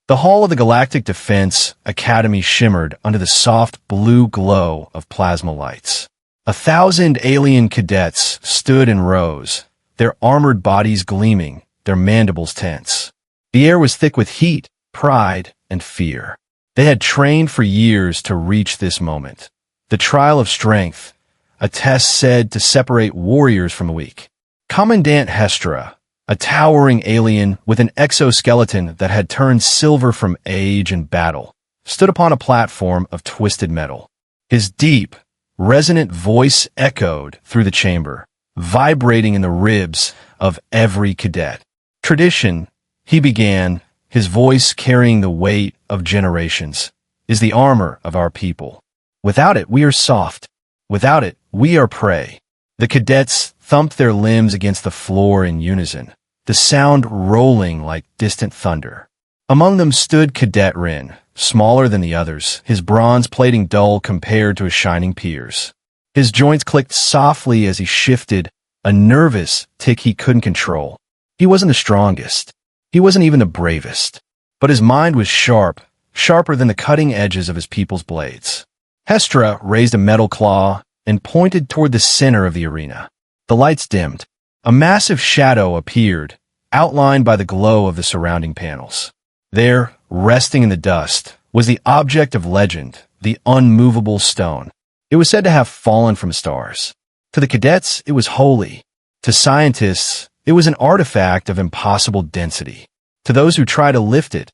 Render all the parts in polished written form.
The hall of the Galactic Defense Academy shimmered under the soft blue glow of plasma lights. 1,000 alien cadets stood in rows, their armored bodies gleaming, their mandibles tense. The air was thick with heat, pride, and fear. They had trained for years to reach this moment. The trial of strength, a test said to separate warriors from the weak. Commandant Hestra, a towering alien with an exoskeleton that had turned silver from age and battle, stood upon a platform of twisted metal. His deep, resonant voice echoed through the chamber, vibrating in the ribs of every cadet. Tradition, he began, his voice carrying the weight of generations, is the armor of our people. Without it, we are soft. Without it, we are prey. The cadets thumped their limbs against the floor in unison, the sound rolling like distant thunder. Among them stood Cadet Rin, smaller than the others, his bronze plating dull compared to his shining peers. His joints clicked softly as he shifted, a nervous tick he couldn't control. He wasn't the strongest. He wasn't even the bravest. But his mind was sharp, sharper than the cutting edges of his people's blades. Hestra raised a metal claw and pointed toward the center of the arena. The lights dimmed. A massive shadow appeared, outlined by the glow of the surrounding panels. There, resting in the dust, was the object of legend, the unmovable stone. It was said to have fallen from stars. To the cadets, it was holy. To scientists, it was an artifact of impossible density. To those who tried to lift it,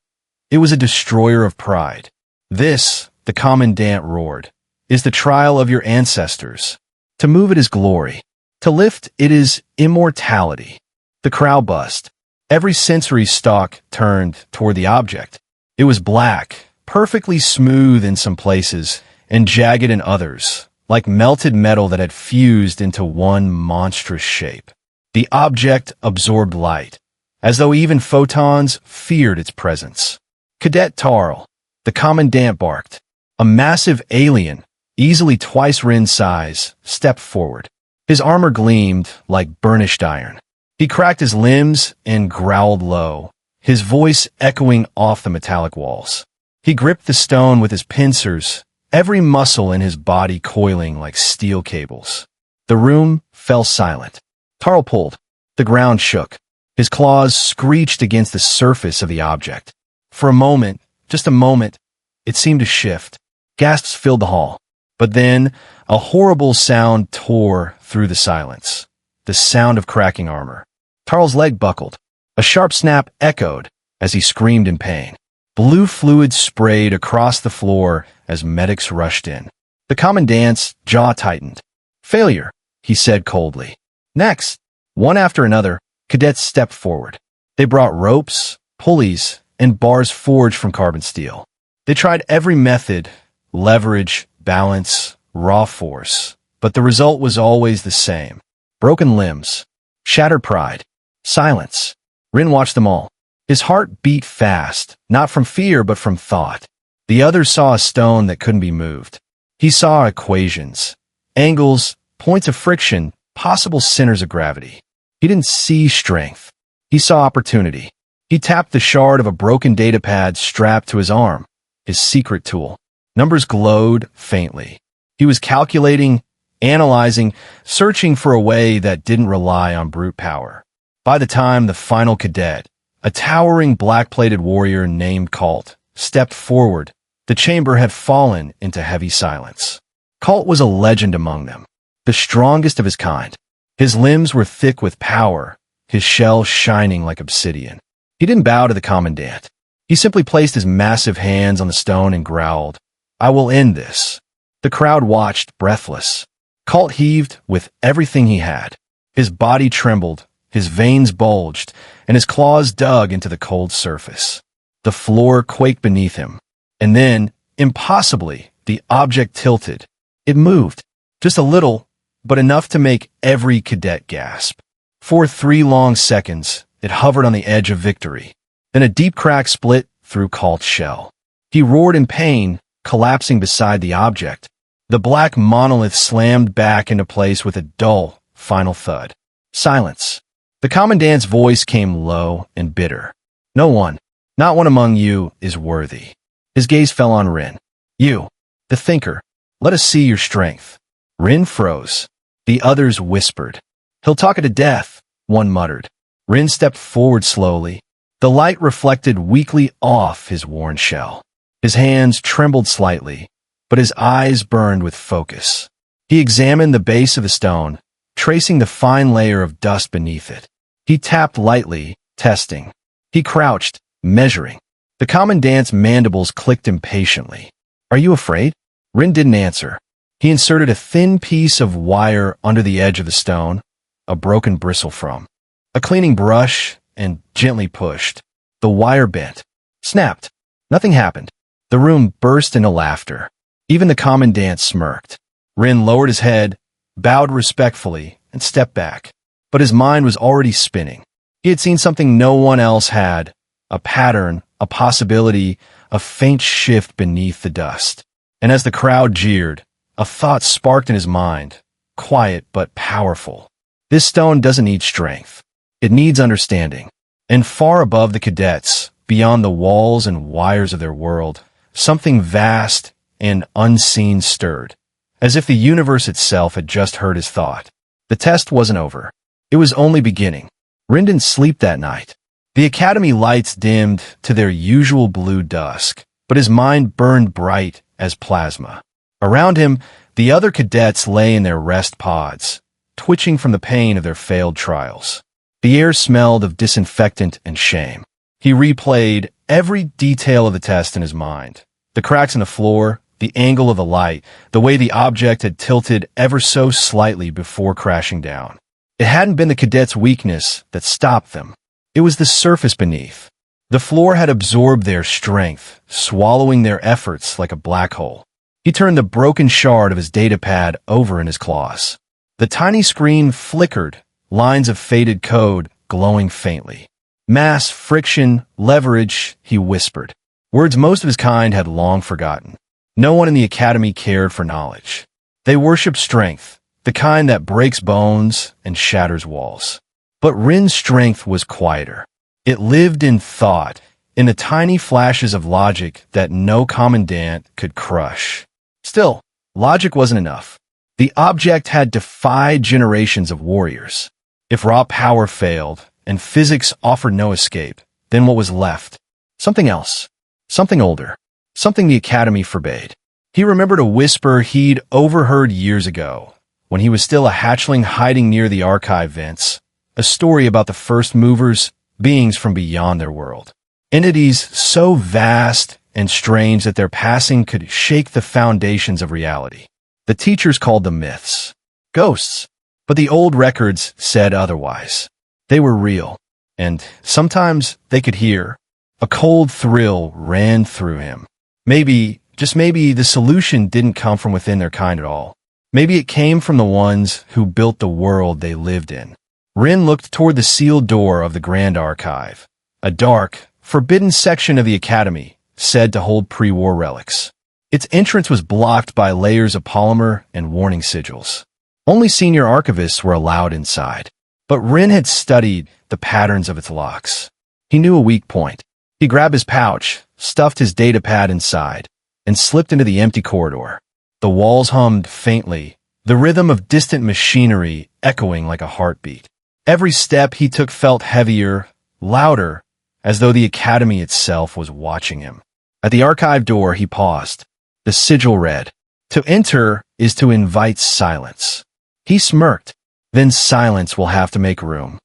it was a destroyer of pride. This, the commandant roared, is the trial of your ancestors. To move it is glory. To lift it is immortality. The crowd buzzed. Every sensory stalk turned toward the object. It was black, perfectly smooth in some places, and jagged in others, like melted metal that had fused into one monstrous shape. The object absorbed light, as though even photons feared its presence. Cadet Tarl, the commandant barked. A massive alien, easily twice Rin's size, stepped forward. His armor gleamed like burnished iron. He cracked his limbs and growled low, his voice echoing off the metallic walls. He gripped the stone with his pincers, every muscle in his body coiling like steel cables. The room fell silent. Tarl pulled. The ground shook. His claws screeched against the surface of the object. For a moment, just a moment, it seemed to shift. Gasps filled the hall. But then, a horrible sound tore through the silence. The sound of cracking armor. Tarl's leg buckled. A sharp snap echoed as he screamed in pain. Blue fluid sprayed across the floor as medics rushed in. The commandant's jaw tightened. Failure, he said coldly. Next, one after another, cadets stepped forward. They brought ropes, pulleys, and bars forged from carbon steel. They tried every method, leverage, balance, raw force, but the result was always the same. Broken limbs, shattered pride, silence. Rin watched them all. His heart beat fast, not from fear but from thought. The others saw a stone that couldn't be moved. He saw equations, angles, points of friction, possible centers of gravity. He didn't see strength. He saw opportunity. He tapped the shard of a broken datapad strapped to his arm, his secret tool. Numbers glowed faintly. He was calculating, analyzing, searching for a way that didn't rely on brute power. By the time the final cadet, a towering black-plated warrior named Colt, stepped forward, the chamber had fallen into heavy silence. Colt was a legend among them, the strongest of his kind. His limbs were thick with power, his shell shining like obsidian. He didn't bow to the commandant. He simply placed his massive hands on the stone and growled, "I will end this." The crowd watched, breathless. Colt heaved with everything he had. His body trembled, his veins bulged, and his claws dug into the cold surface. The floor quaked beneath him. And then, impossibly, the object tilted. It moved. Just a little, but enough to make every cadet gasp. For 3 long seconds, it hovered on the edge of victory. Then a deep crack split through Colt's shell. He roared in pain, collapsing beside the object. The black monolith slammed back into place with a dull, final thud. Silence. The commandant's voice came low and bitter. No one, Not one among you is worthy. His gaze fell on Rin. You, the thinker, let us see your strength. Rin froze. The others whispered. He'll talk it to death, one muttered. Rin stepped forward slowly. The light reflected weakly off his worn shell. His hands trembled slightly, but his eyes burned with focus. He examined the base of the stone, tracing the fine layer of dust beneath it. He tapped lightly, testing. He crouched, measuring. The commandant's mandibles clicked impatiently. Are you afraid? Rin didn't answer. He inserted a thin piece of wire under the edge of the stone, a broken bristle from a cleaning brush, and gently pushed. The wire bent. Snapped. Nothing happened. The room burst into laughter. Even the commandant smirked. Rin lowered his head, bowed respectfully, and stepped back. But his mind was already spinning. He had seen something no one else had, a pattern, a possibility, a faint shift beneath the dust. And as the crowd jeered, a thought sparked in his mind, quiet but powerful. This stone doesn't need strength. It needs understanding. And far above the cadets, beyond the walls and wires of their world, something vast and unseen stirred, as if the universe itself had just heard his thought. The test wasn't over. It was only beginning. Rin didn't sleep that night. The academy lights dimmed to their usual blue dusk, but his mind burned bright as plasma. Around him, the other cadets lay in their rest pods, twitching from the pain of their failed trials. The air smelled of disinfectant and shame. He replayed every detail of the test in his mind. The cracks in the floor, the angle of the light, the way the object had tilted ever so slightly before crashing down. It hadn't been the cadets' weakness that stopped them. It was the surface beneath. The floor had absorbed their strength, swallowing their efforts like a black hole. He turned the broken shard of his datapad over in his claws. The tiny screen flickered, lines of faded code glowing faintly. Mass, friction, leverage, he whispered. Words most of his kind had long forgotten. No one in the academy cared for knowledge. They worshipped strength, the kind that breaks bones and shatters walls. But Rin's strength was quieter. It lived in thought, in the tiny flashes of logic that no commandant could crush. Still, logic wasn't enough. The object had defied generations of warriors. If raw power failed, and physics offered no escape, then what was left? Something else. Something older. Something the academy forbade. He remembered a whisper he'd overheard years ago, when he was still a hatchling hiding near the archive vents, a story about the first movers, beings from beyond their world. Entities so vast and strange that their passing could shake the foundations of reality. The teachers called them myths. Ghosts. But the old records said otherwise. They were real, and sometimes they could hear. A cold thrill ran through him. Maybe, just maybe, the solution didn't come from within their kind at all. Maybe it came from the ones who built the world they lived in. Rin looked toward the sealed door of the Grand Archive, a dark, forbidden section of the academy, said to hold pre-war relics. Its entrance was blocked by layers of polymer and warning sigils. Only senior archivists were allowed inside. But Rin had studied the patterns of its locks. He knew a weak point. He grabbed his pouch, stuffed his datapad inside, and slipped into the empty corridor. The walls hummed faintly, the rhythm of distant machinery echoing like a heartbeat. Every step he took felt heavier, louder, as though the academy itself was watching him. At the archive door, he paused. The sigil read, "To enter is to invite silence." He smirked. Then silence will have to make room.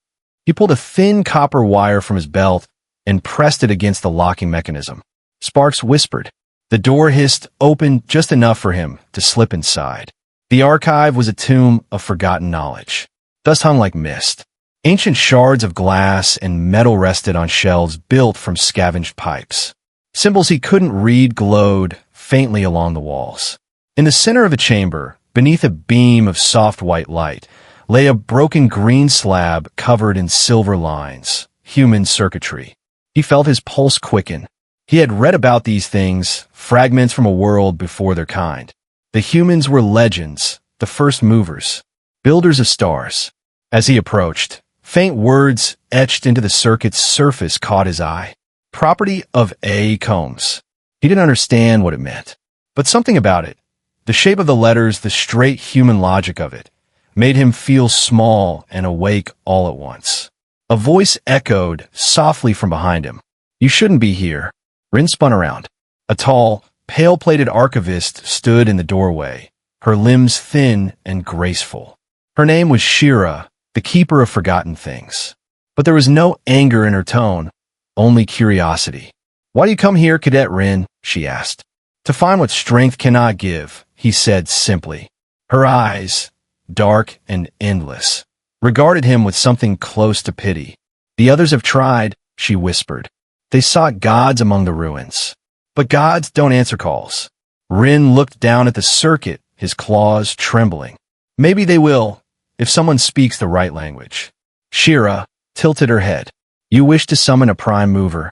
He pulled a thin copper wire from his belt and pressed it against the locking mechanism. Sparks whispered. The door hissed open just enough for him to slip inside. The archive was a tomb of forgotten knowledge. Dust hung like mist. Ancient shards of glass and metal rested on shelves built from scavenged pipes. Symbols he couldn't read glowed faintly along the walls. In the center of the chamber, beneath a beam of soft white light, lay a broken green slab covered in silver lines, human circuitry. He felt his pulse quicken. He had read about these things, fragments from a world before their kind. The humans were legends, the first movers, builders of stars. As he approached, faint words etched into the circuit's surface caught his eye. Property of A. Combs. He didn't understand what it meant. But something about it, the shape of the letters, the straight human logic of it, made him feel small and awake all at once. A voice echoed softly from behind him. You shouldn't be here. Rin spun around. A tall, pale-plated archivist stood in the doorway, her limbs thin and graceful. Her name was Shira, the keeper of forgotten things. But there was no anger in her tone, only curiosity. Why do you come here, Cadet Rin? She asked. To find what strength cannot give, he said simply. Her eyes, dark and endless, regarded him with something close to pity. The others have tried, she whispered. They sought gods among the ruins. But gods don't answer calls. Rin looked down at the circuit, his claws trembling. Maybe they will, if someone speaks the right language. Shira tilted her head. You wish to summon a prime mover.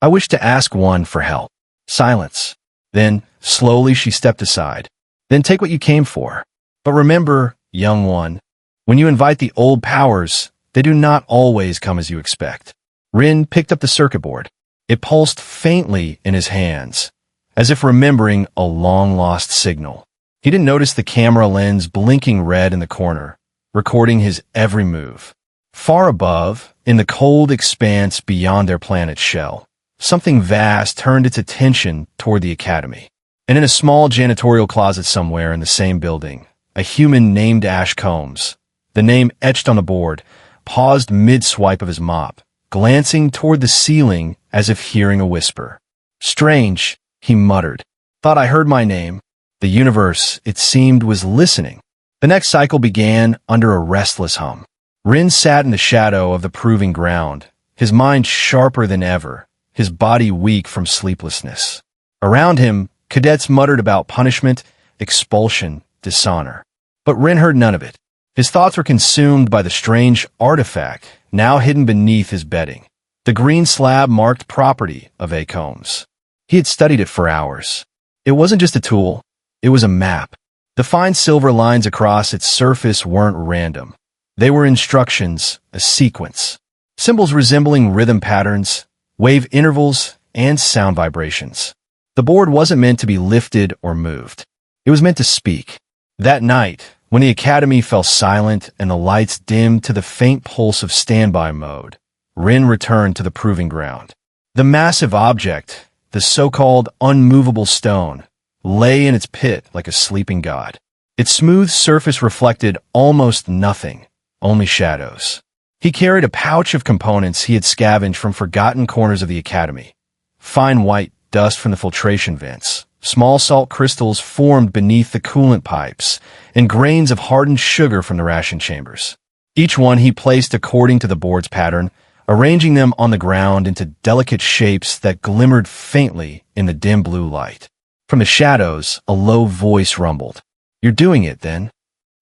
I wish to ask one for help. Silence. Then, slowly she stepped aside. Then take what you came for. But remember, young one, when you invite the old powers, they do not always come as you expect. Rin picked up the circuit board. It pulsed faintly in his hands, as if remembering a long-lost signal. He didn't notice the camera lens blinking red in the corner, recording his every move. Far above, in the cold expanse beyond their planet's shell, something vast turned its attention toward the academy. And in a small janitorial closet somewhere in the same building, a human named Ash Combs, the name etched on the board, paused mid-swipe of his mop, glancing toward the ceiling as if hearing a whisper. Strange, he muttered. Thought I heard my name. The universe, it seemed, was listening. The next cycle began under a restless hum. Rin sat in the shadow of the proving ground, his mind sharper than ever, his body weak from sleeplessness. Around him, cadets muttered about punishment, expulsion, dishonor. But Rin heard none of it. His thoughts were consumed by the strange artifact now hidden beneath his bedding. The green slab marked property of A. Combs. He had studied it for hours. It wasn't just a tool, it was a map. The fine silver lines across its surface weren't random. They were instructions, a sequence. Symbols resembling rhythm patterns, wave intervals, and sound vibrations. The board wasn't meant to be lifted or moved. It was meant to speak. That night, when the academy fell silent and the lights dimmed to the faint pulse of standby mode, Rin returned to the proving ground. The massive object, the so-called unmovable stone, lay in its pit like a sleeping god. Its smooth surface reflected almost nothing, only shadows. He carried a pouch of components he had scavenged from forgotten corners of the academy. Fine white dust from the filtration vents, small salt crystals formed beneath the coolant pipes, and grains of hardened sugar from the ration chambers. Each one he placed according to the board's pattern, arranging them on the ground into delicate shapes that glimmered faintly in the dim blue light. From the shadows, a low voice rumbled. You're doing it, then?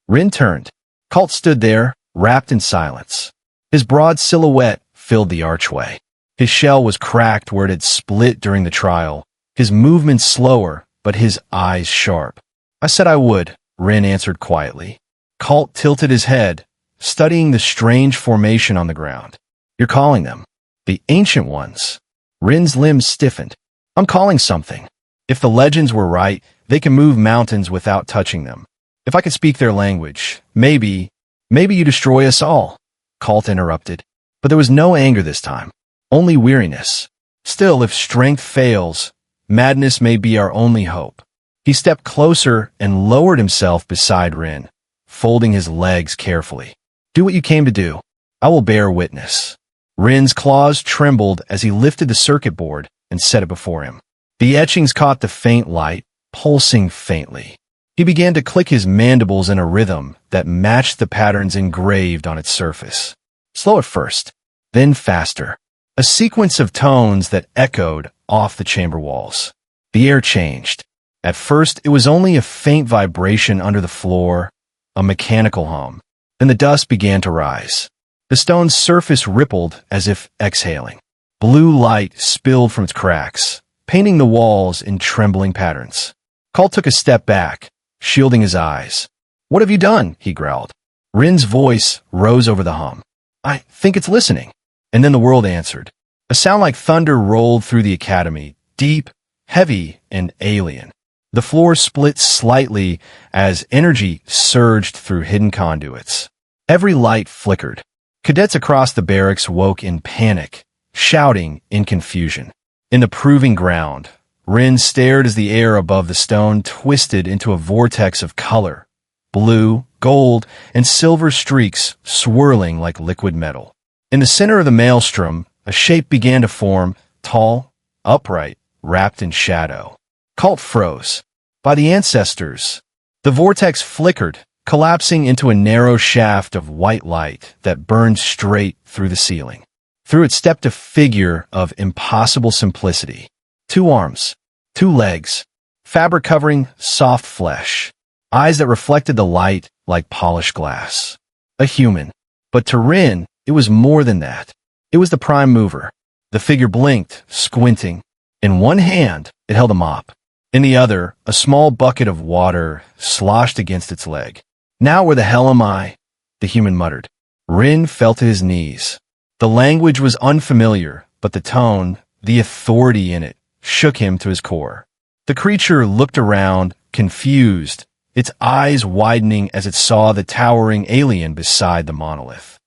Rin turned. Colt stood there, wrapped in silence. His broad silhouette filled the archway. His shell was cracked where it had split during the trial, his movements slower, but his eyes sharp. I said I would, Rin answered quietly. Colt tilted his head, studying the strange formation on the ground. You're calling them. The Ancient Ones. Rin's limbs stiffened. I'm calling something. If the legends were right, they can move mountains without touching them. If I could speak their language, maybe you destroy us all. Colt interrupted. But there was no anger this time, only weariness. Still, if strength fails, madness may be our only hope. He stepped closer and lowered himself beside Rin, folding his legs carefully. Do what you came to do. I will bear witness. Rin's claws trembled as he lifted the circuit board and set it before him. The etchings caught the faint light, pulsing faintly. He began to click his mandibles in a rhythm that matched the patterns engraved on its surface. Slow at first, then faster. A sequence of tones that echoed off the chamber walls. The air changed. At first, it was only a faint vibration under the floor, a mechanical hum. Then the dust began to rise. The stone's surface rippled as if exhaling. Blue light spilled from its cracks, painting the walls in trembling patterns. Colt took a step back, shielding his eyes. What have you done? He growled. Rin's voice rose over the hum. I think it's listening. And then the world answered. A A sound like thunder rolled through the academy, deep, heavy, and alien. The floor split slightly as energy surged through hidden conduits. Every light flickered. Cadets across the barracks woke in panic, shouting in confusion. In the proving ground, Rin stared as the air above the stone twisted into a vortex of color, blue, gold, and silver streaks swirling like liquid metal. In the center of the maelstrom, a shape began to form, tall, upright, wrapped in shadow. Cult froze. By the ancestors. The vortex flickered, collapsing into a narrow shaft of white light that burned straight through the ceiling. Through it stepped a figure of impossible simplicity. 2 arms, 2 legs, fabric covering soft flesh, eyes that reflected the light like polished glass. A human. But to Rin, it was more than that. It was the prime mover. The figure blinked, squinting. In one hand, it held a mop. In the other, a small bucket of water sloshed against its leg. "Now where the hell am I?" the human muttered. Rin fell to his knees. The language was unfamiliar, but the tone, the authority in it, shook him to his core. The creature looked around, confused, its eyes widening as it saw the towering alien beside the monolith.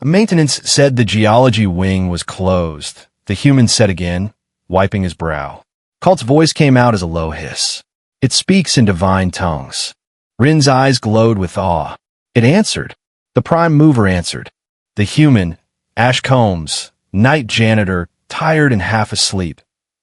Maintenance said the geology wing was closed," the human said again, wiping his brow. Cult's voice came out as a low hiss. "It speaks in divine tongues." Rin's eyes glowed with awe. It answered. The prime mover answered. The human, Ash Combs, night janitor, tired and half asleep,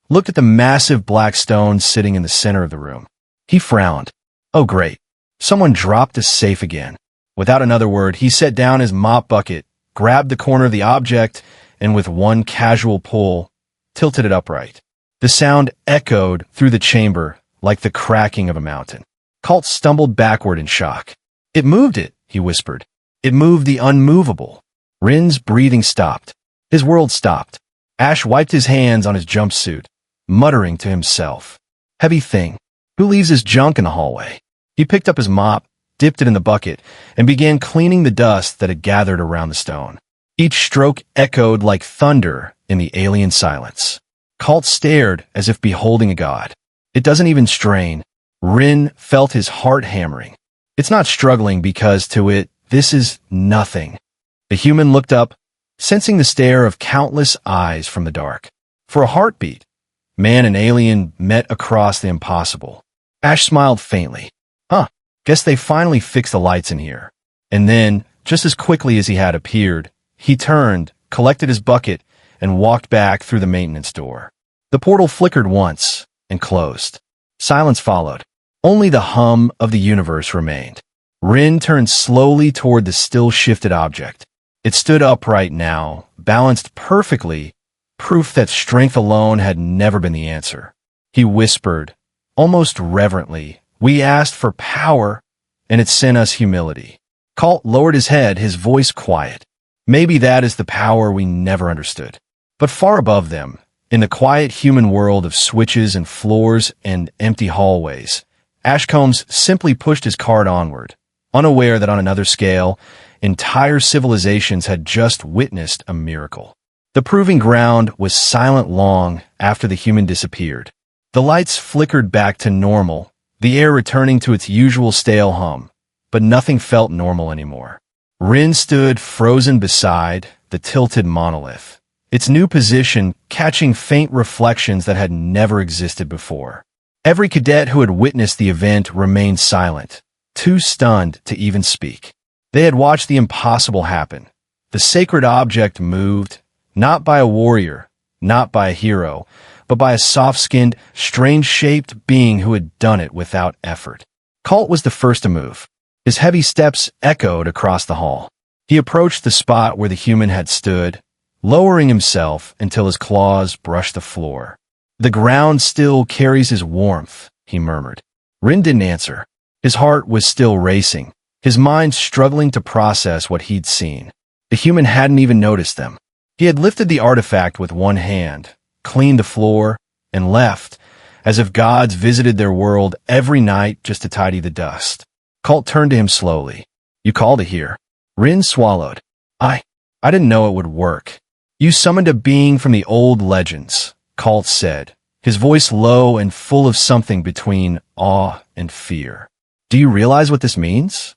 looked at the massive black stone sitting in the center of the room. He frowned. Oh great. Someone dropped his safe again. Without another word, he set down his mop bucket, grabbed the corner of the object, and with one casual pull, tilted it upright. The sound echoed through the chamber like the cracking of a mountain. Colt stumbled backward in shock. "It moved it," he whispered. "It moved the unmovable." Rin's breathing stopped. His world stopped. Ash wiped his hands on his jumpsuit, muttering to himself. "Heavy thing. Who leaves his junk in the hallway?" He picked up his mop, dipped it in the bucket, and began cleaning the dust that had gathered around the stone. Each stroke echoed like thunder in the alien silence. Colt stared as if beholding a god. It doesn't even strain. Rin felt his heart hammering. It's not struggling because to it, this is nothing. The human looked up, sensing the stare of countless eyes from the dark. For a heartbeat, man and alien met across the impossible. Ash smiled faintly. Guess they finally fixed the lights in here. And then, just as quickly as he had appeared, he turned, collected his bucket, and walked back through the maintenance door. The portal flickered once and closed. Silence followed. Only the hum of the universe remained. Rin turned slowly toward the still-shifted object. It stood upright now, balanced perfectly, proof that strength alone had never been the answer. He whispered, almost reverently, "We asked for power, and it sent us humility." Colt lowered his head, his voice quiet. Maybe that is the power we never understood. But far above them, in the quiet human world of switches and floors and empty hallways, Ashcombs simply pushed his cart onward, unaware that on another scale, entire civilizations had just witnessed a miracle. The proving ground was silent long after the human disappeared. The lights flickered back to normal, the air returning to its usual stale hum, but nothing felt normal anymore. Rin stood frozen beside the tilted monolith, its new position catching faint reflections that had never existed before. Every cadet who had witnessed the event remained silent, too stunned to even speak. They had watched the impossible happen. The sacred object moved, not by a warrior, not by a hero, but by a soft-skinned, strange-shaped being who had done it without effort. Colt was the first to move. His heavy steps echoed across the hall. He approached the spot where the human had stood, lowering himself until his claws brushed the floor. "The ground still carries his warmth," he murmured. Rin didn't answer. His heart was still racing, his mind struggling to process what he'd seen. The human hadn't even noticed them. He had lifted the artifact with one hand, cleaned the floor, and left, as if gods visited their world every night just to tidy the dust. Colt turned to him slowly. "You called it here." Rin swallowed. I didn't know it would work." You summoned a being from the old legends, Colt said, his voice low and full of something between awe and fear. Do you realize what this means?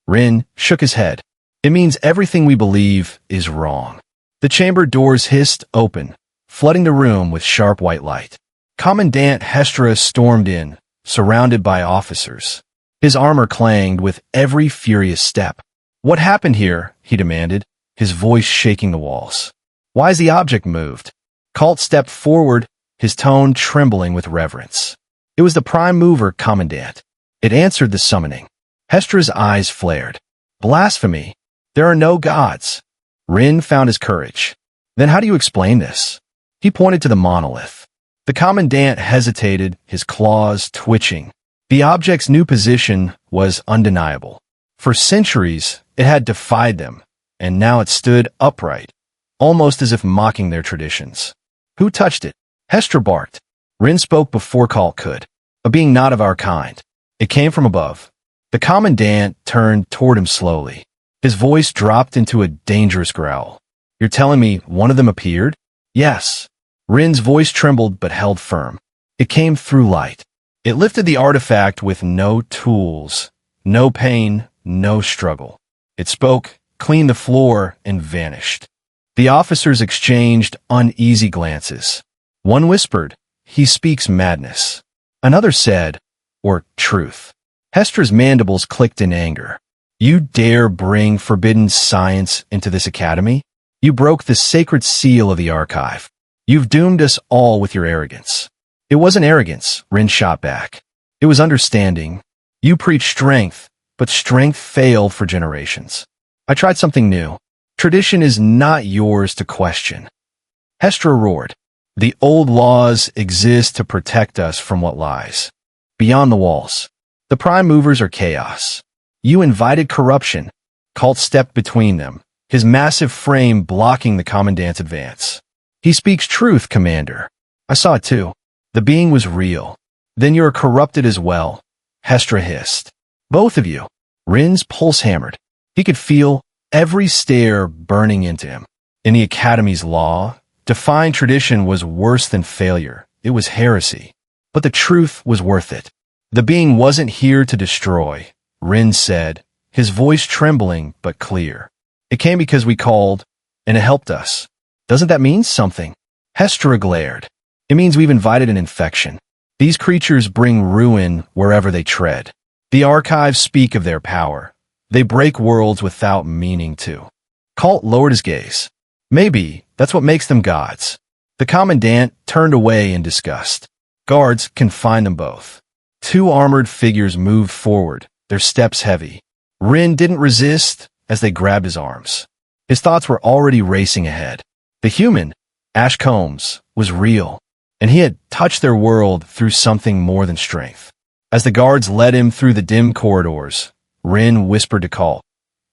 Rin shook his head. It means everything we believe is wrong. The chamber doors hissed open, flooding the room with sharp white light. Commandant Hestra stormed in, surrounded by officers. His armor clanged with every furious step. What happened here? He demanded, his voice shaking the walls. Why is the object moved? Colt stepped forward, his tone trembling with reverence. It was the prime mover, Commandant. It answered the summoning. Hestra's eyes flared. Blasphemy! There are no gods. Rin found his courage. Then how do you explain this? He pointed to the monolith. The Commandant hesitated, his claws twitching. The object's new position was undeniable. For centuries, it had defied them, and now it stood upright, almost as if mocking their traditions. Who touched it? Hestra barked. Rin spoke before Colt could. A being not of our kind. It came from above. The Commandant turned toward him slowly. His voice dropped into a dangerous growl. You're telling me one of them appeared? Yes. Rin's voice trembled but held firm. It came through light. It lifted the artifact with no tools, no pain, no struggle. It spoke, cleaned the floor, and vanished. The officers exchanged uneasy glances. One whispered, "He speaks madness." Another said, "Or truth." Hestra's mandibles clicked in anger. You dare bring forbidden science into this academy? You broke the sacred seal of the archive. You've doomed us all with your arrogance. It wasn't arrogance, Rin shot back. It was understanding. You preached strength, but strength failed for generations. I tried something new. Tradition is not yours to question. Hestra roared. The old laws exist to protect us from what lies beyond the walls. The prime movers are chaos. You invited corruption. Colt stepped between them, his massive frame blocking the Commandant's advance. He speaks truth, Commander. I saw it too. The being was real. Then you're corrupted as well, Hestra hissed. Both of you. Rin's pulse hammered. He could feel every stare burning into him. In the Academy's law, defying tradition was worse than failure. It was heresy. But the truth was worth it. The being wasn't here to destroy, Rin said, his voice trembling but clear. It came because we called, and it helped us. Doesn't that mean something? Hestra glared. It means we've invited an infection. These creatures bring ruin wherever they tread. The archives speak of their power. They break worlds without meaning to. Colt lowered his gaze. Maybe that's what makes them gods. The Commandant turned away in disgust. Guards confined them both. Two armored figures moved forward, their steps heavy. Rin didn't resist as they grabbed his arms. His thoughts were already racing ahead. The human, Ash Combs, was real, and he had touched their world through something more than strength. As the guards led him through the dim corridors, Rin whispered to Colt,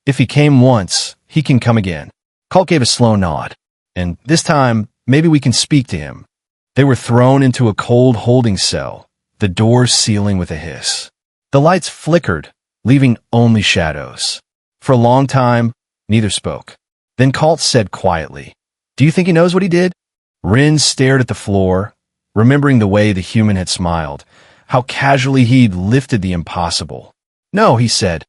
"If he came once, he can come again." Colt gave a slow nod, and this time, maybe we can speak to him. They were thrown into a cold holding cell, the doors sealing with a hiss. The lights flickered, leaving only shadows. For a long time, neither spoke. Then Colt said quietly, "Do you think he knows what he did?" Rin stared at the floor, remembering the way the human had smiled, how casually he'd lifted the impossible. "No," he said.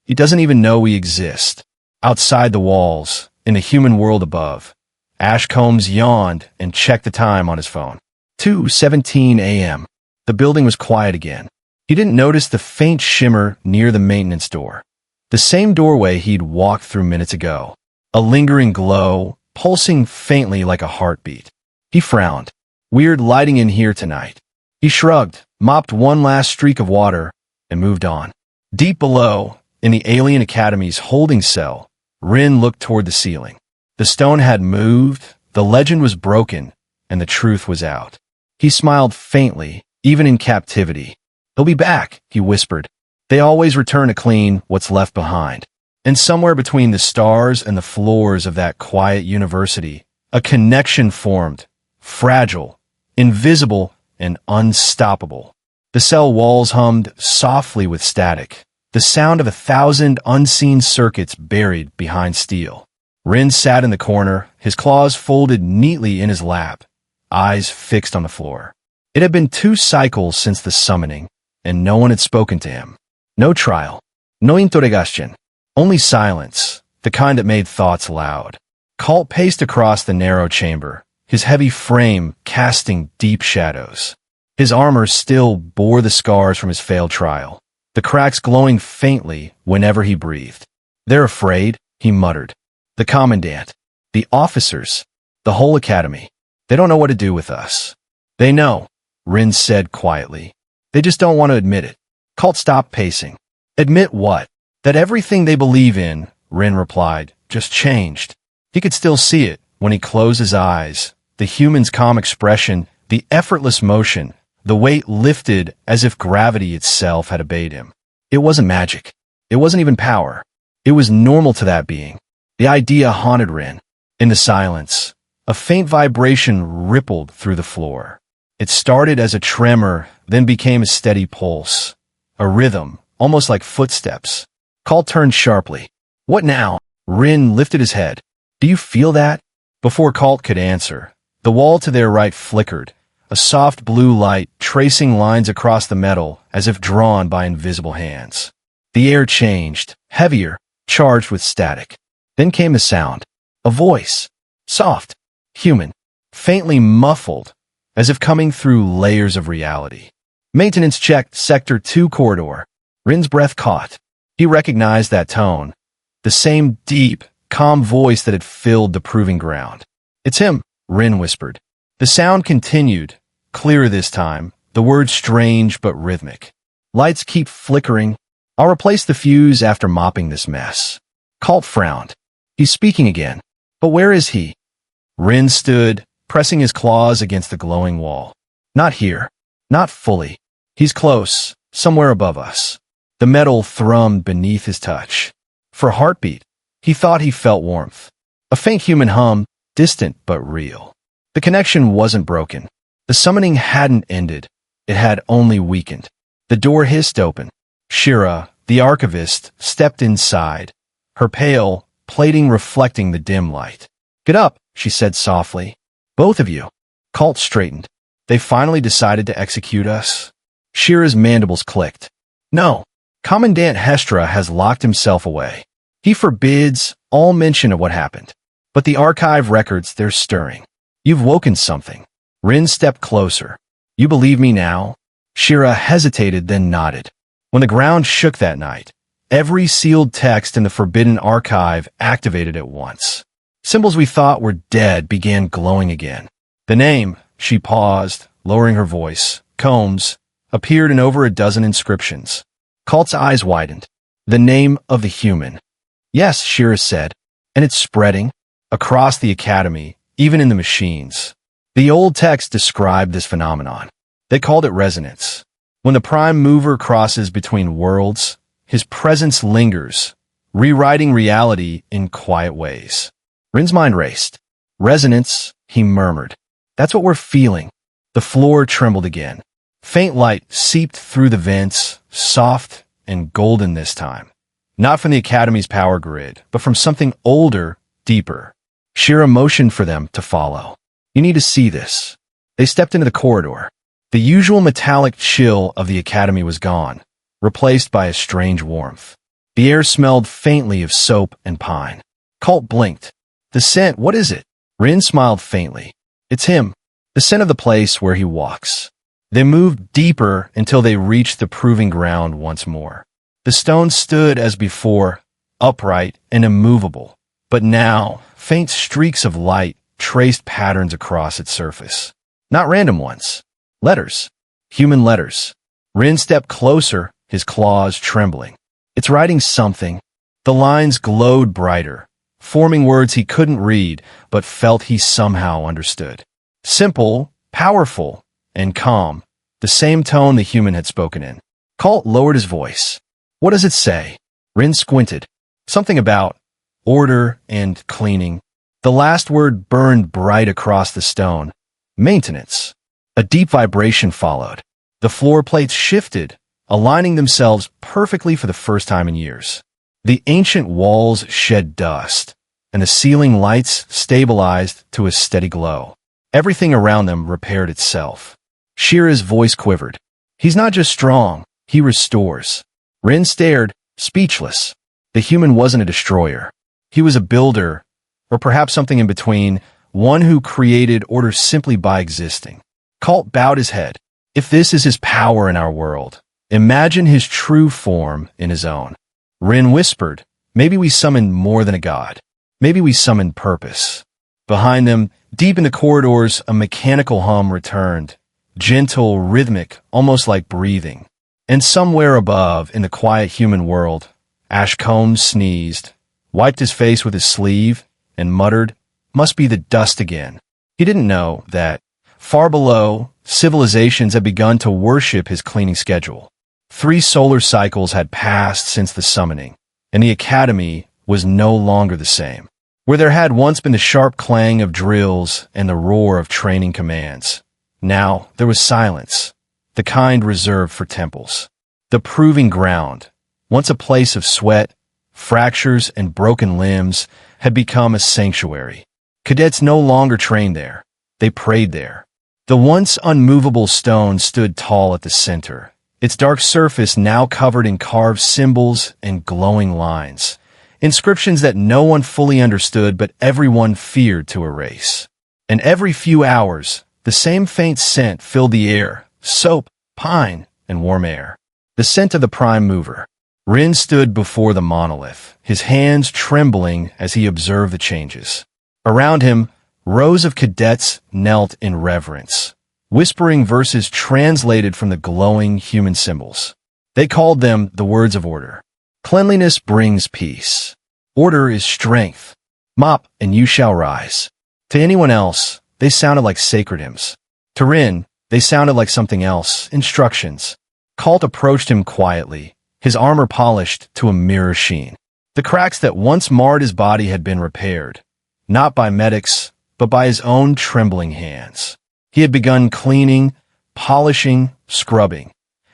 "He doesn't even know we exist." Outside the walls, in the human world above, Ash Combs yawned and checked the time on his phone. 2:17 a.m. The building was quiet again. He didn't notice the faint shimmer near the maintenance door. The same doorway he'd walked through minutes ago. A lingering glow, pulsing faintly like a heartbeat. He frowned. Weird lighting in here tonight. He shrugged, mopped one last streak of water, and moved on. Deep below, in the Alien Academy's holding cell, Rin looked toward the ceiling. The stone had moved, the legend was broken, and the truth was out. He smiled faintly, even in captivity. "He'll be back," he whispered. "They always return to clean what's left behind." And somewhere between the stars and the floors of that quiet university, a connection formed, fragile, invisible, and unstoppable. The cell walls hummed softly with static, the sound of 1,000 unseen circuits buried behind steel. Rin sat in the corner, his claws folded neatly in his lap, eyes fixed on the floor. It had been 2 cycles since the summoning, and no one had spoken to him. No trial. No interrogation. Only silence, the kind that made thoughts loud. Colt paced across the narrow chamber, his heavy frame casting deep shadows. His armor still bore the scars from his failed trial, the cracks glowing faintly whenever he breathed. "They're afraid," he muttered. "The commandant, the officers, the whole academy. They don't know what to do with us." "They know," Rin said quietly. "They just don't want to admit it." Colt stopped pacing. "Admit what?" "That everything they believe in," Rin replied, "just changed." He could still see it when he closed his eyes, the human's calm expression, the effortless motion, the weight lifted as if gravity itself had obeyed him. It wasn't magic. It wasn't even power. It was normal to that being. The idea haunted Rin. In the silence, a faint vibration rippled through the floor. It started as a tremor, then became a steady pulse. A rhythm, almost like footsteps. Colt turned sharply. "What now?" Rin lifted his head. "Do you feel that?" Before Colt could answer, the wall to their right flickered, a soft blue light tracing lines across the metal as if drawn by invisible hands. The air changed, heavier, charged with static. Then came a sound. A voice. Soft. Human. Faintly muffled, as if coming through layers of reality. "Maintenance checked Sector 2 corridor." Rin's breath caught. He recognized that tone. The same deep, calm voice that had filled the proving ground. "It's him," Rin whispered. The sound continued, clearer this time, the words strange but rhythmic. "Lights keep flickering. I'll replace the fuse after mopping this mess." Colt frowned. "He's speaking again. But where is he?" Rin stood, pressing his claws against the glowing wall. "Not here. Not fully. He's close, somewhere above us." The metal thrummed beneath his touch. For a heartbeat, he thought he felt warmth. A faint human hum, distant but real. The connection wasn't broken. The summoning hadn't ended. It had only weakened. The door hissed open. Shira, the archivist, stepped inside, her pale, plating reflecting the dim light. "Get up," she said softly. "Both of you." Colt straightened. "They finally decided to execute us?" Shira's mandibles clicked. "No. Commandant Hestra has locked himself away. He forbids all mention of what happened. But the archive records, they're stirring. You've woken something." Rin stepped closer. "You believe me now?" Shira hesitated, then nodded. "When the ground shook that night, every sealed text in the forbidden archive activated at once. Symbols we thought were dead began glowing again. The name," she paused, lowering her voice, "Combs," appeared in over a dozen inscriptions. Colt's eyes widened. "The name of the human." "Yes," Shira said, "and it's spreading across the academy, even in the machines." The old text described this phenomenon. They called it resonance. When the prime mover crosses between worlds, his presence lingers, rewriting reality in quiet ways. Rin's mind raced. "Resonance," he murmured. "That's what we're feeling." The floor trembled again. Faint light seeped through the vents, soft and golden this time. Not from the Academy's power grid, but from something older, deeper. Shira motioned for them to follow. "You need to see this." They stepped into the corridor. The usual metallic chill of the Academy was gone, replaced by a strange warmth. The air smelled faintly of soap and pine. Colt blinked. "The scent, what is it?" Rin smiled faintly. "It's him. The scent of the place where he walks." They moved deeper until they reached the proving ground once more. The stone stood as before, upright and immovable, but now faint streaks of light traced patterns across its surface. Not random ones. Letters. Human letters. Rin stepped closer, his claws trembling. "It's writing something." The lines glowed brighter, forming words he couldn't read, but felt he somehow understood. Simple, powerful, and calm, the same tone the human had spoken in. Colt lowered his voice. "What does it say?" Rin squinted. "Something about order and cleaning." The last word burned bright across the stone. "Maintenance." A deep vibration followed. The floor plates shifted, aligning themselves perfectly for the first time in years. The ancient walls shed dust, and the ceiling lights stabilized to a steady glow. Everything around them repaired itself. Shira's voice quivered. He's not just strong, he restores. Rin stared, speechless. The human wasn't a destroyer. He was a builder, or perhaps something in between, one who created order simply by existing. Colt bowed his head. If this is his power in our world, imagine his true form in his own. Rin whispered, maybe we summon more than a god. Maybe we summon purpose. Behind them, deep in the corridors, a mechanical hum returned. Gentle, rhythmic, almost like breathing. And somewhere above, in the quiet human world, Ashcombe sneezed, wiped his face with his sleeve, and muttered, must be the dust again. He didn't know that, far below, civilizations had begun to worship his cleaning schedule. 3 solar cycles had passed since the summoning, and the academy was no longer the same. Where there had once been the sharp clang of drills and the roar of training commands, now there was silence, the kind reserved for temples. The proving ground, once a place of sweat, fractures, and broken limbs, had become a sanctuary. Cadets no longer trained there. They prayed there. The once unmovable stone stood tall at the center, its dark surface now covered in carved symbols and glowing lines, inscriptions that no one fully understood but everyone feared to erase. And every few hours, the same faint scent filled the air, soap, pine, and warm air. The scent of the prime mover. Rin stood before the monolith, his hands trembling as he observed the changes. Around him, rows of cadets knelt in reverence, whispering verses translated from the glowing human symbols. They called them the words of order. Cleanliness brings peace. Order is strength. Mop, and you shall rise. To anyone else, they sounded like sacred hymns. To Rin, they sounded like something else, instructions. Colt approached him quietly, his armor polished to a mirror sheen. The cracks that once marred his body had been repaired, not by medics, but by his own trembling hands. He had begun cleaning, polishing, scrubbing,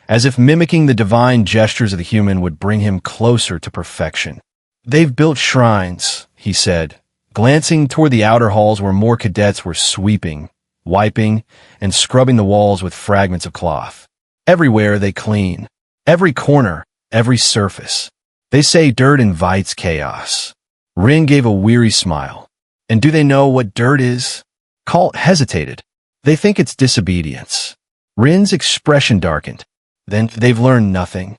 as if mimicking the divine gestures of the human would bring him closer to perfection. They've built shrines, he said, glancing toward the outer halls where more cadets were sweeping, wiping, and scrubbing the walls with fragments of cloth. Everywhere they clean. Every corner, every surface. They say dirt invites chaos. Rin gave a weary smile. And do they know what dirt is? Colt hesitated. They think it's disobedience. Rin's expression darkened. Then they've learned nothing.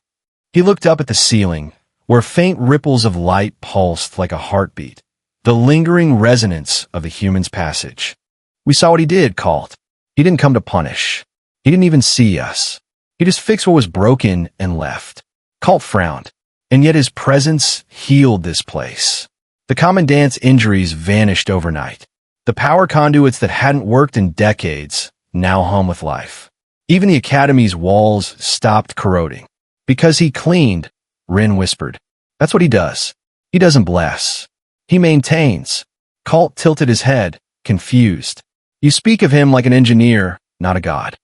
He looked up at the ceiling, where faint ripples of light pulsed like a heartbeat, the lingering resonance of the human's passage. We saw what he did, Colt. He didn't come to punish. He didn't even see us. He just fixed what was broken and left. Colt frowned, and yet his presence healed this place. The commandant's injuries vanished overnight. The power conduits that hadn't worked in decades now hum with life. Even the academy's walls stopped corroding. Because he cleaned, Rin whispered. That's what he does. He doesn't bless. He maintains. Colt tilted his head, confused. You speak of him like an engineer, not a god.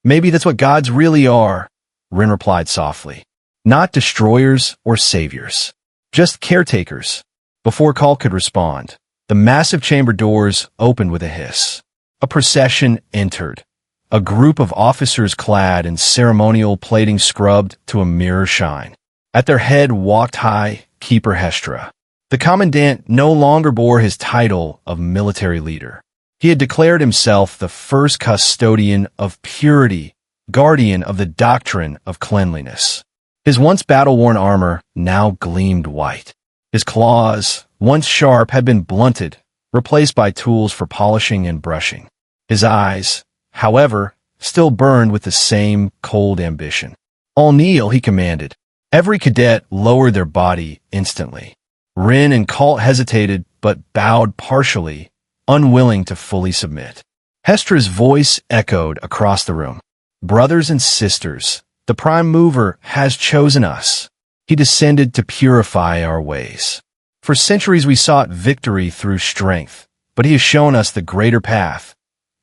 Maybe that's what gods really are, Rin replied softly. Not destroyers or saviors. Just caretakers. Before Colt could respond, the massive chamber doors opened with a hiss. A procession entered. A group of officers clad in ceremonial plating scrubbed to a mirror shine. At their head walked High Keeper Hestra. The commandant no longer bore his title of military leader. He had declared himself the first custodian of purity, guardian of the doctrine of cleanliness. His once battle-worn armor now gleamed white. His claws, once sharp, had been blunted, replaced by tools for polishing and brushing. His eyes, however, still burned with the same cold ambition. All kneel, he commanded. Every cadet lowered their body instantly. Rin and Colt hesitated but bowed partially, unwilling to fully submit. Hestra's voice echoed across the room. Brothers and sisters, the Prime Mover has chosen us. He descended to purify our ways. For centuries we sought victory through strength, but he has shown us the greater path.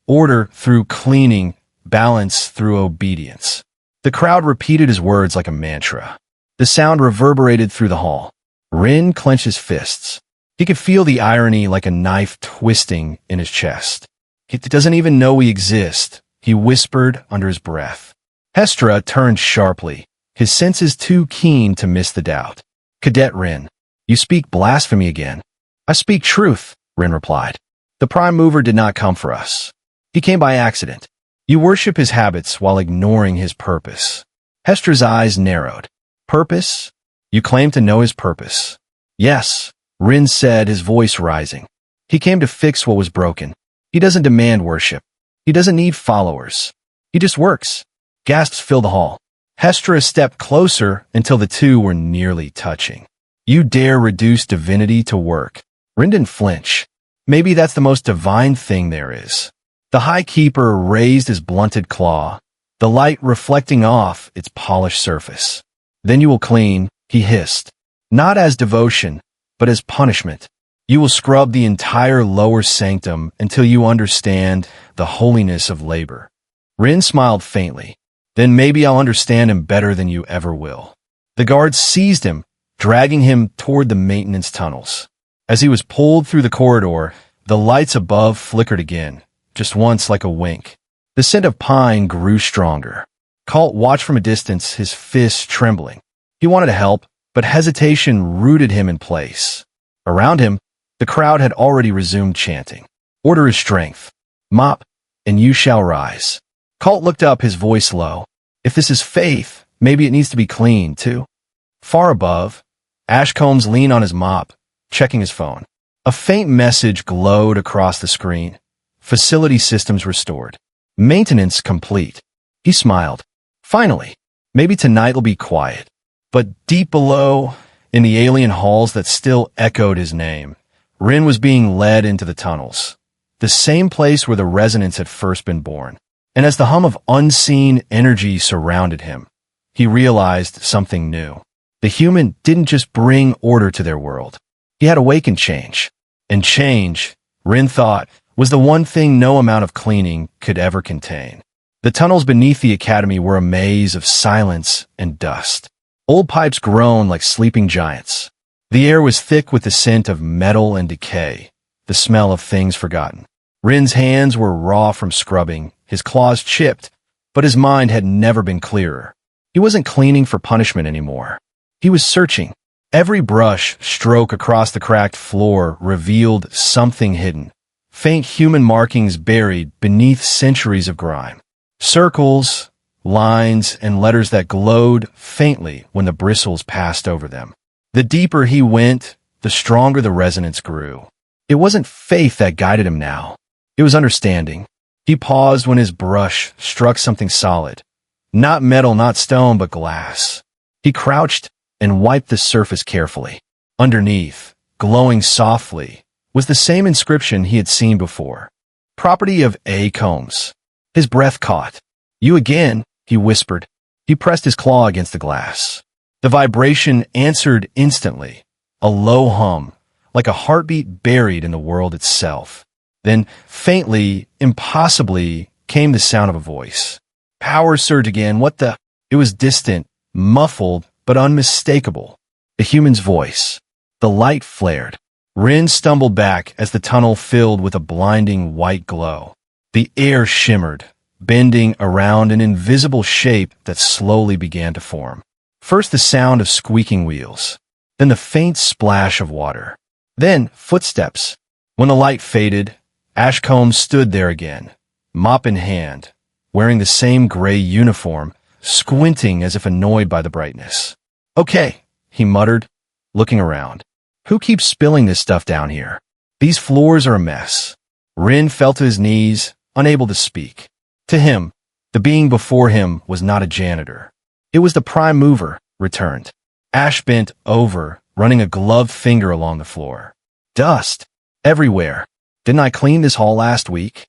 Order through cleaning, balance through obedience. The crowd repeated his words like a mantra. The sound reverberated through the hall. Rin clenched his fists. He could feel the irony like a knife twisting in his chest. "It doesn't even know we exist," he whispered under his breath. Hestra turned sharply, his senses too keen to miss the doubt. "Cadet Rin, you speak blasphemy again." "I speak truth," Rin replied. "The Prime Mover did not come for us. He came by accident. You worship his habits while ignoring his purpose." Hestra's eyes narrowed. "Purpose? You claim to know his purpose." "Yes," Rin said, his voice rising. "He came to fix what was broken. He doesn't demand worship. He doesn't need followers. He just works." Gasps filled the hall. Hestra stepped closer until the two were nearly touching. "You dare reduce divinity to work?" Rin didn't flinch. "Maybe that's the most divine thing there is." The High Keeper raised his blunted claw, the light reflecting off its polished surface. "Then you will clean," he hissed. "Not as devotion, but as punishment. You will scrub the entire lower sanctum until you understand the holiness of labor." Rin smiled faintly. "Then maybe I'll understand him better than you ever will." The guards seized him, dragging him toward the maintenance tunnels. As he was pulled through the corridor, the lights above flickered again, just once like a wink. The scent of pine grew stronger. Colt watched from a distance, his fists trembling. He wanted to help, but hesitation rooted him in place. Around him, the crowd had already resumed chanting. "Order is strength. Mop, and you shall rise." Colt looked up, his voice low. "If this is faith, maybe it needs to be clean, too." Far above, Ashcombs leaned on his mop, checking his phone. A faint message glowed across the screen. Facility systems restored. Maintenance complete. He smiled. Finally, maybe tonight will be quiet. But deep below, in the alien halls that still echoed his name, Rin was being led into the tunnels, the same place where the resonance had first been born. And as the hum of unseen energy surrounded him, he realized something new. The human didn't just bring order to their world. He had awakened change. And change, Rin thought, was the one thing no amount of cleaning could ever contain. The tunnels beneath the academy were a maze of silence and dust. Old pipes groaned like sleeping giants. The air was thick with the scent of metal and decay, the smell of things forgotten. Rin's hands were raw from scrubbing, his claws chipped, but his mind had never been clearer. He wasn't cleaning for punishment anymore. He was searching. Every brush stroke across the cracked floor revealed something hidden, faint human markings buried beneath centuries of grime. Circles, lines, and letters that glowed faintly when the bristles passed over them. The deeper he went, the stronger the resonance grew. It wasn't faith that guided him now. It was understanding. He paused when his brush struck something solid. Not metal, not stone, but glass. He crouched and wiped the surface carefully. Underneath, glowing softly, was the same inscription he had seen before. "Property of A. Combs." His breath caught. "You again," he whispered. He pressed his claw against the glass. The vibration answered instantly, a low hum, like a heartbeat buried in the world itself. Then, faintly, impossibly, came the sound of a voice. Power surge again, what the? It was distant, muffled, but unmistakable. The human's voice. The light flared. Rin stumbled back as the tunnel filled with a blinding white glow. The air shimmered, bending around an invisible shape that slowly began to form. First the sound of squeaking wheels, then the faint splash of water, then footsteps. When the light faded, Ashcombe stood there again, mop in hand, wearing the same gray uniform, squinting as if annoyed by the brightness. "Okay," he muttered, looking around. "Who keeps spilling this stuff down here? These floors are a mess." Rin fell to his knees, unable to speak. To him, the being before him was not a janitor. It was the Prime Mover, returned. Ash bent over, running a gloved finger along the floor. "Dust. Everywhere. Didn't I clean this hall last week?"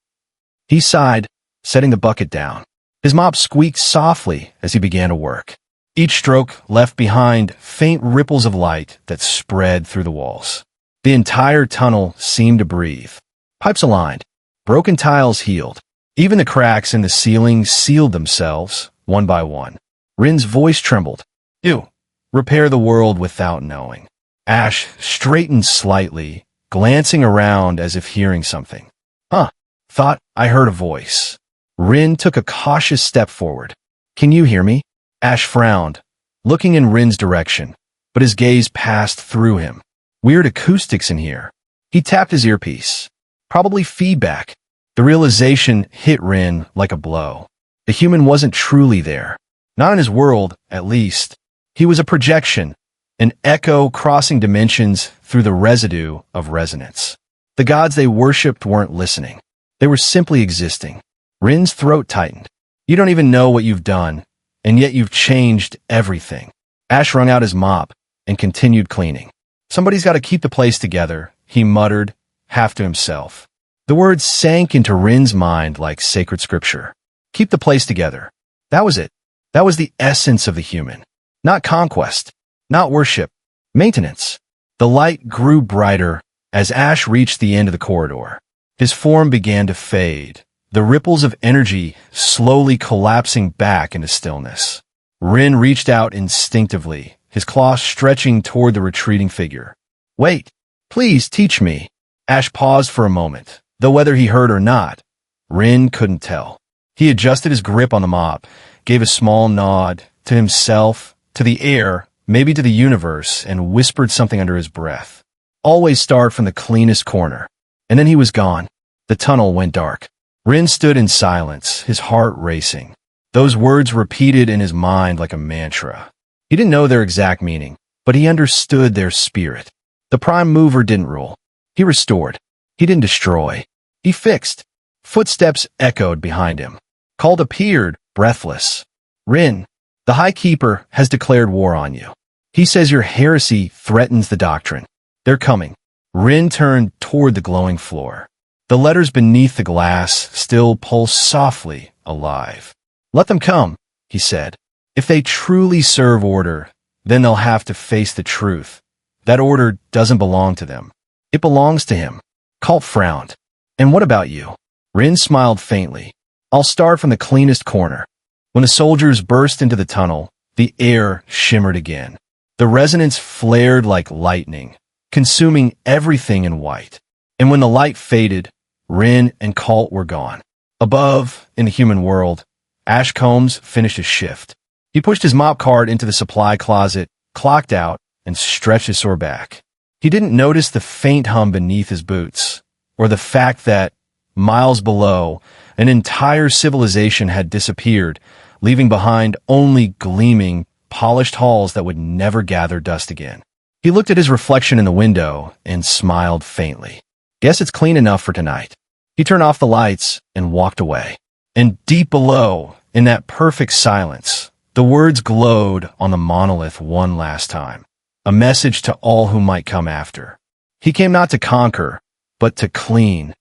He sighed, setting the bucket down. His mop squeaked softly as he began to work. Each stroke left behind faint ripples of light that spread through the walls. The entire tunnel seemed to breathe. Pipes aligned. Broken tiles healed. Even the cracks in the ceiling sealed themselves, one by one. Rin's voice trembled. "You repair the world without knowing." Ash straightened slightly, glancing around as if hearing something. Huh, thought I heard a voice. Rin took a cautious step forward. Can you hear me? Ash frowned, looking in Rin's direction, but his gaze passed through him. Weird acoustics in here. He tapped his earpiece. Probably feedback. The realization hit Rin like a blow. The human wasn't truly there. Not in his world, at least. He was a projection, an echo crossing dimensions through the residue of resonance. The gods they worshipped weren't listening. They were simply existing. Rin's throat tightened. You don't even know what you've done, and yet you've changed everything. Ash wrung out his mop and continued cleaning. Somebody's got to keep the place together, he muttered, half to himself. The words sank into Rin's mind like sacred scripture. Keep the place together. That was it. That was the essence of the human. Not conquest, not worship, maintenance. The light grew brighter as Ash reached the end of the corridor. His form began to fade, the ripples of energy slowly collapsing back into stillness. Rin reached out instinctively, his claws stretching toward the retreating figure. Wait, please teach me. Ash paused for a moment, though whether he heard or not, Rin couldn't tell. He adjusted his grip on the mop, gave a small nod to himself, to the air, maybe to the universe, and whispered something under his breath. Always start from the cleanest corner. And then he was gone. The tunnel went dark. Rin stood in silence, his heart racing. Those words repeated in his mind like a mantra. He didn't know their exact meaning, but he understood their spirit. The prime mover didn't rule. He restored. He didn't destroy. He fixed. Footsteps echoed behind him. Cult appeared, breathless. Rin, the High Keeper has declared war on you. He says your heresy threatens the doctrine. They're coming. Rin turned toward the glowing floor. The letters beneath the glass still pulsed softly, alive. Let them come, he said. If they truly serve order, then they'll have to face the truth. That order doesn't belong to them. It belongs to him. Cult frowned. And what about you? Rin smiled faintly. I'll start from the cleanest corner. When the soldiers burst into the tunnel, the air shimmered again. The resonance flared like lightning, consuming everything in white. And when the light faded, Rin and Cult were gone. Above, in the human world, Ash Combs finished his shift. He pushed his mop cart into the supply closet, clocked out, and stretched his sore back. He didn't notice the faint hum beneath his boots, or the fact that, miles below, an entire civilization had disappeared, leaving behind only gleaming, polished halls that would never gather dust again. He looked at his reflection in the window and smiled faintly. Guess it's clean enough for tonight. He turned off the lights and walked away. And deep below, in that perfect silence, the words glowed on the monolith one last time. A message to all who might come after. He came not to conquer, but to clean,